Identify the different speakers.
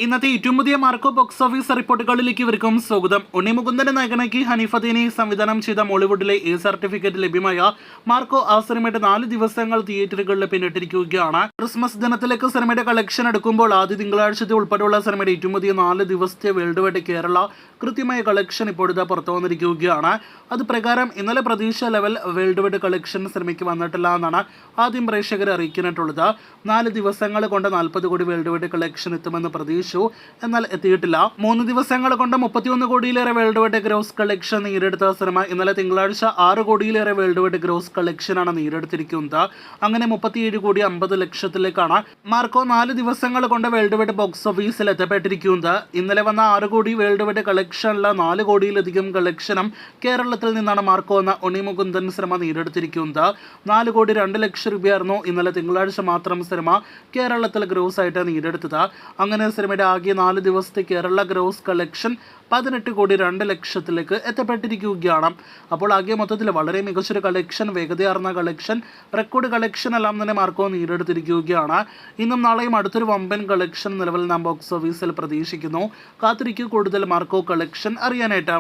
Speaker 1: ഇന്നത്തെ ഏറ്റവും പുതിയ മാർക്കോ ബോക്സ് ഓഫീസ് റിപ്പോർട്ടുകളിലേക്ക് ഇവർക്കും സ്വാഗതം. ഉണ്ണി മുകുന്ദന്റെ നായകനാക്കി ഹനീഫ് അദീനി സംവിധാനം ചെയ്ത മോളിവുഡിലെ എ സർട്ടിഫിക്കറ്റ് ലഭ്യമായ മാർക്കോ ആ സിനിമയുടെ 4 ദിവസങ്ങൾ തിയേറ്ററുകളിൽ പിന്നിട്ടിരിക്കുകയാണ്. ക്രിസ്മസ് ദിനത്തിലേക്ക് സിനിമയുടെ കളക്ഷൻ എടുക്കുമ്പോൾ ആദ്യ തിങ്കളാഴ്ചത്തെ ഉൾപ്പെടെയുള്ള സിനിമയുടെ ഏറ്റവും പുതിയ 4 ദിവസത്തെ വേൾഡ് വൈഡ് കേരള കൃത്യമായ കളക്ഷൻ ഇപ്പോഴത്തെ പുറത്തു വന്നിരിക്കുകയാണ്. അത് പ്രകാരം ഇന്നലെ പ്രതീക്ഷ ലെവൽ വേൾഡ് വൈഡ് കളക്ഷൻ സിനിമയ്ക്ക് വന്നിട്ടില്ല എന്നാണ് ആദ്യം പ്രേക്ഷകരെ അറിയിക്കാനായിട്ടുള്ളത്. 4 ദിവസങ്ങൾ കൊണ്ട് 40 കോടി വേൾഡ് വൈഡ് കളക്ഷൻ എത്തുമെന്ന് പ്രതീക്ഷ, എന്നാൽ എത്തിയിട്ടില്ല. 3 ദിവസങ്ങൾ കൊണ്ട് 31 കോടിയിലേറെ വേൾഡ് വൈഡ് ഗ്രോസ് കളക്ഷൻ നേടിയെടുത്ത സിനിമ ഇന്നലെ തിങ്കളാഴ്ച 6 കോടിയിലേറെ വേൾഡ് വൈഡ് ഗ്രോസ് കളക്ഷനാണ് നേടിയെടുത്തിരിക്കുന്നത്. അങ്ങനെ 37 കോടി 50 ലക്ഷത്തിലേക്കാണ് മാർക്കോ 4 ദിവസങ്ങൾ കൊണ്ട് വേൾഡ് വൈഡ് ബോക്സ് ഓഫീസിൽ എത്തപ്പെട്ടിരിക്കുന്നത്. ഇന്നലെ വന്ന 6 കോടി വേൾഡ് വൈഡ് കളക്ഷനിൽ 4 കോടിയിലധികം കളക്ഷനും കേരളത്തിൽ നിന്നാണ് മാർക്കോ എന്ന ഉണ്ണി മുകുന്ദൻ സിനിമ നേടിയെടുത്തിരിക്കുന്നത്. 4 കോടി 2 ലക്ഷം രൂപയായിരുന്നു ഇന്നലെ തിങ്കളാഴ്ച മാത്രം സിനിമ കേരളത്തിൽ ഗ്രോസ് ആയിട്ട് നേടിയെടുത്തത്. അങ്ങനെ സിനിമയുടെ ആകെ 4 ദിവസത്തെ കേരള ഗ്രോസ് കളക്ഷൻ 18 കോടി 2 ലക്ഷത്തിലേക്ക് എത്തപ്പെട്ടിരിക്കുകയാണ്. അപ്പോൾ ആകെ മൊത്തത്തിൽ വളരെ മികച്ചൊരു കളക്ഷൻ, വേഗതയാർന്ന കളക്ഷൻ, റെക്കോർഡ് കളക്ഷൻ എല്ലാം തന്നെ മാർക്കോ നേടിയെടുത്തിരിക്കുകയാണ്. ഇന്നും നാളെയും അടുത്തൊരു വമ്പൻ കളക്ഷൻ നിലവിൽ നാം ബോക്സ് ഓഫീസിൽ പ്രതീക്ഷിക്കുന്നു. കാത്തിരിക്കൂ കൂടുതൽ മാർക്കോ കളക്ഷൻ അറിയാനായിട്ട്.